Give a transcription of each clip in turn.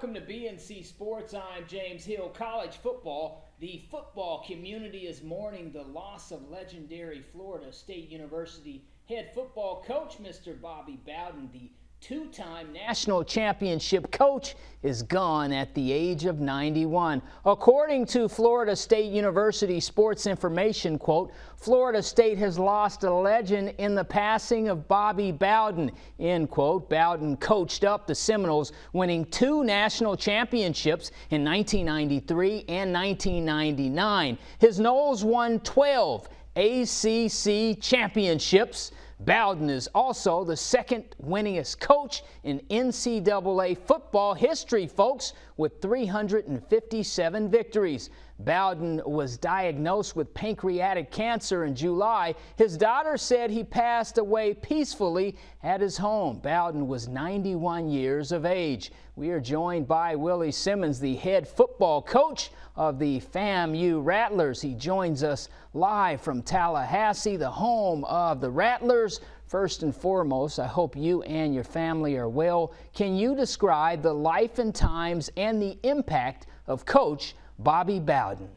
welcome to BNC Sports. I'm James Hill. College football. The football community is mourning the loss of legendary Florida State University head football coach, Mr. Bobby Bowden. The two-time national championship coach is gone at the age of 91. According to Florida State University Sports Information, quote, Florida State has lost a legend in the passing of Bobby Bowden, end quote. Bowden coached up the Seminoles, winning 2 national championships in 1993 and 1999. His Noles won 12 ACC championships. Bowden is also the second winningest coach in NCAA football history, folks, with 357 victories. Bowden was diagnosed with pancreatic cancer in July. His daughter said he passed away peacefully at his home. Bowden was 91 years of age. We are joined by Willie Simmons, the head football coach of the Famu Rattlers. He joins us live from Tallahassee, the home of the Rattlers. First and foremost, I hope you and your family are well. Can you describe the life and times and the impact of Coach Bobby Bowden?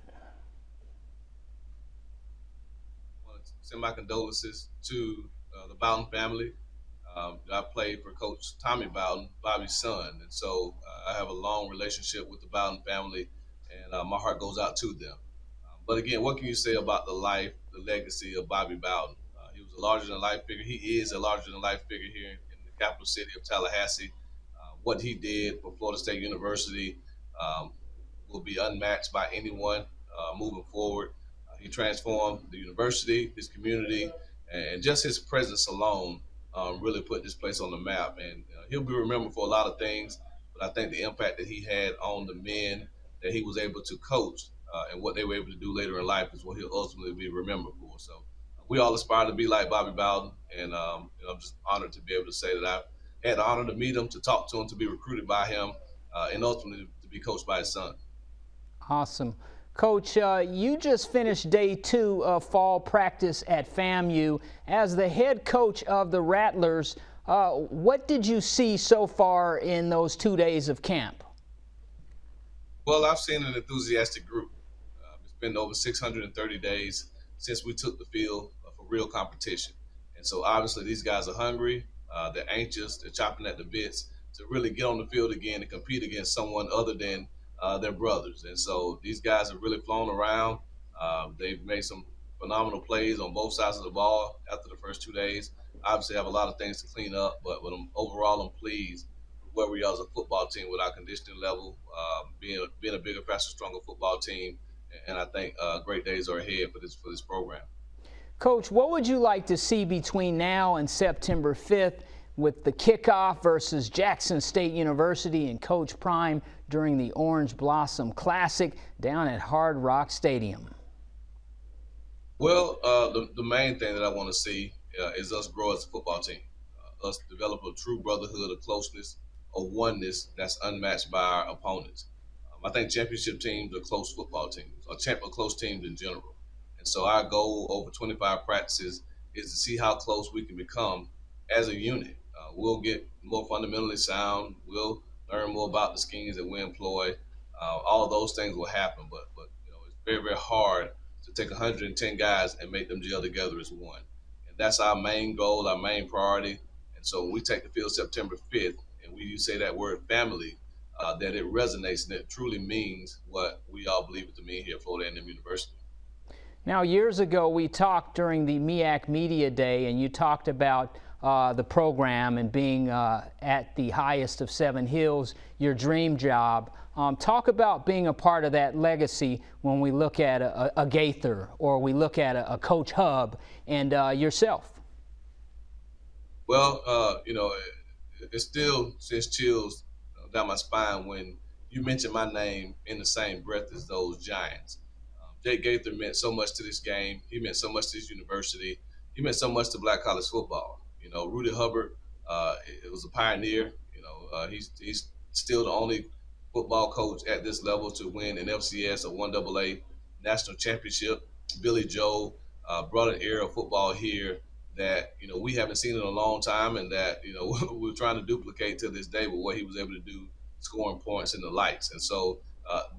I want to send my condolences to the Bowden family. I played for Coach Tommy Bowden, Bobby's son, and so I have a long relationship with the Bowden family, and my heart goes out to them. But again, what can you say about the life, the legacy of Bobby Bowden? He was a larger-than-life figure. He is a larger-than-life figure here in the capital city of Tallahassee. What he did for Florida State University will be unmatched by anyone moving forward. He transformed the university, his community, and just his presence alone really put this place on the map. And he'll be remembered for a lot of things, but I think the impact that he had on the men that he was able to coach and what they were able to do later in life is what he'll ultimately be remembered for. So we all aspire to be like Bobby Bowden, and I'm just honored to be able to say that I had the honor to meet him, to talk to him, to be recruited by him, and ultimately to be coached by his son. Awesome. Coach, you just finished day 2 of fall practice at FAMU. As the head coach of the Rattlers, what did you see so far in those 2 days of camp? Well, I've seen an enthusiastic group. It's been over 630 days since we took the field for real competition. And so obviously these guys are hungry, they're anxious, they're chopping at the bits to really get on the field again and compete against someone other than their brothers. And so these guys have really flown around. They've made some phenomenal plays on both sides of the ball after the first 2 days. Obviously have a lot of things to clean up, but overall I'm pleased with where we are as a football team with our conditioning level, being a bigger, faster, stronger football team. And I think great days are ahead for this program. Coach, what would you like to see between now and September 5th with the kickoff versus Jackson State University and Coach Prime during the Orange Blossom Classic down at Hard Rock Stadium? Well, the main thing that I want to see is us grow as a football team, us develop a true brotherhood, a closeness, a oneness that's unmatched by our opponents. I think championship teams are close football teams, or close teams in general. And so our goal over 25 practices is to see how close we can become as a unit. We'll get more fundamentally sound. We'll learn more about the schemes that we employ. All of those things will happen, but it's very, very hard to take 110 guys and make them gel together as one. And that's our main goal, our main priority. And so when we take the field September 5th, and we say that word family, that it resonates and it truly means what we all believe it to mean here at Florida A&M University. Now, years ago, we talked during the MEAC Media Day, and you talked about the program and being at the highest of 7 hills, your dream job. Talk about being a part of that legacy when we look at a Gaither or we look at a Coach Hub and yourself. Well, it still sends chills down my spine when you mention my name in the same breath as those giants. Jake Gaither meant so much to this game. He meant so much to this university. He meant so much to black college football. Rudy Hubbard, it was a pioneer. He's still the only football coach at this level to win an FCS or 1AA national championship. Billy Joe brought an era of football here that we haven't seen in a long time, and that we're trying to duplicate to this day with what he was able to do scoring points in the lights. And so,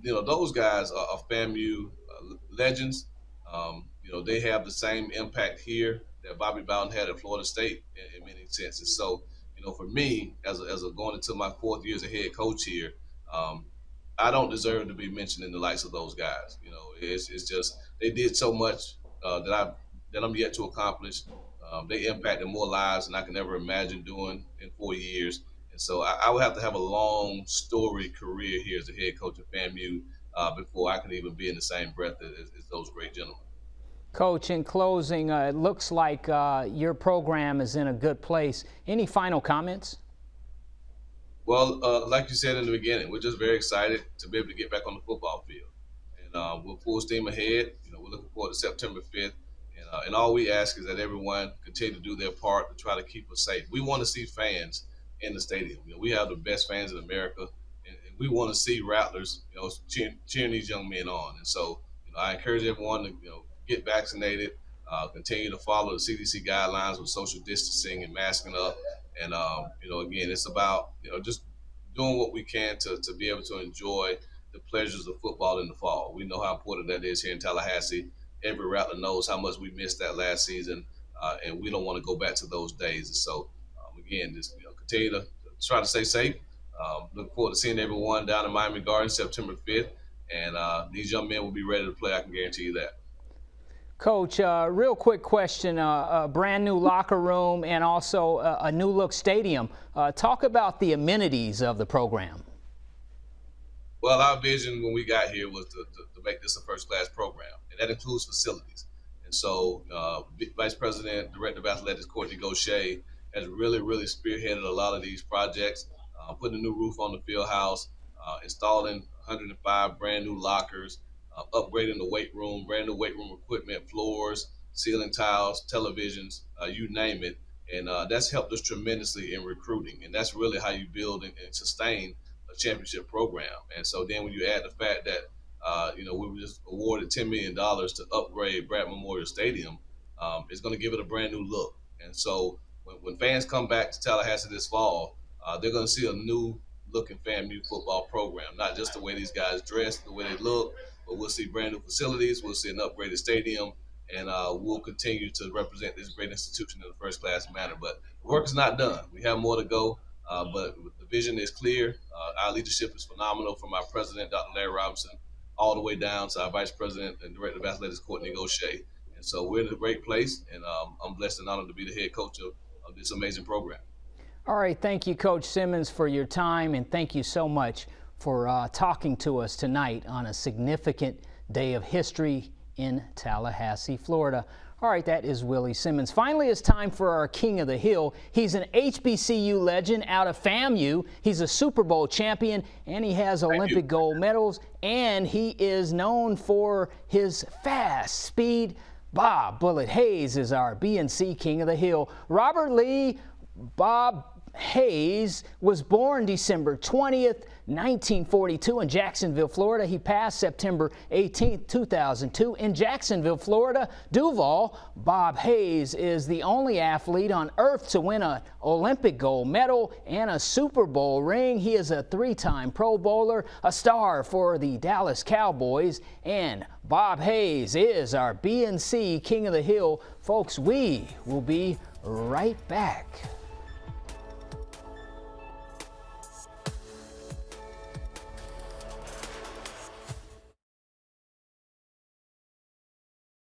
those guys are FAMU legends. They have the same impact here that Bobby Bowden had at Florida State in many senses. So, for me, as a going into my 4th year as a head coach here, I don't deserve to be mentioned in the likes of those guys. It's just they did so much that I'm yet to accomplish. They impacted more lives than I can ever imagine doing in 4 years. And so I would have to have a long, storied career here as a head coach at FAMU before I can even be in the same breath as those great gentlemen. Coach, in closing, it looks like your program is in a good place. Any final comments? Well, like you said in the beginning, we're just very excited to be able to get back on the football field. And we're full steam ahead. We're looking forward to September 5th. And all we ask is that everyone continue to do their part to try to keep us safe. We want to see fans in the stadium. We have the best fans in America, and we want to see Rattlers, cheering these young men on. And so, I encourage everyone to, get vaccinated, continue to follow the CDC guidelines with social distancing and masking up. And, again, it's about, just doing what we can to be able to enjoy the pleasures of football in the fall. We know how important that is here in Tallahassee. Every Rattler knows how much we missed that last season, and we don't want to go back to those days. And so, again, just continue to try to stay safe. Look forward to seeing everyone down in Miami Gardens September 5th, and these young men will be ready to play. I can guarantee you that. Coach, real quick question, a brand new locker room and also a new look stadium. Talk about the amenities of the program. Well, our vision when we got here was to make this a first-class program, and that includes facilities. And so Vice President, Director of Athletics, Courtney Gaucher, has really, really spearheaded a lot of these projects, putting a new roof on the field house, installing 105 brand new lockers, upgrading the weight room, brand new weight room equipment, floors, ceiling tiles, televisions, you name it. And that's helped us tremendously in recruiting. And that's really how you build and sustain a championship program. And so then when you add the fact that, we were just awarded $10 million to upgrade Brad Memorial Stadium, it's going to give it a brand new look. And so when fans come back to Tallahassee this fall, they're going to see a new looking FAMU football program, not just the way these guys dress, the way they look, but we'll see brand new facilities, we'll see an upgraded stadium, and we'll continue to represent this great institution in a first-class manner. But the work is not done. We have more to go, but the vision is clear. Our leadership is phenomenal, from our president, Dr. Larry Robinson, all the way down to our vice president and director of athletics, Courtney Gaucher. And so we're in a great place, and I'm blessed and honored to be the head coach of this amazing program. All right, thank you, Coach Simmons, for your time, and thank you so much for talking to us tonight on a significant day of history in Tallahassee, Florida. All right, that is Willie Simmons. Finally, it's time for our King of the Hill. He's an HBCU legend out of FAMU. He's a Super Bowl champion, and he has Olympic gold medals, and he is known for his fast speed. Bob Bullet Hayes is our BNC King of the Hill. Robert Lee Bob Hayes was born December 20th, 1942 in Jacksonville, Florida. He passed September 18th, 2002 in Jacksonville, Florida. Duval, Bob Hayes is the only athlete on earth to win an Olympic gold medal and a Super Bowl ring. He is a 3-time Pro Bowler, a star for the Dallas Cowboys, and Bob Hayes is our BNC King of the Hill. Folks, we will be right back.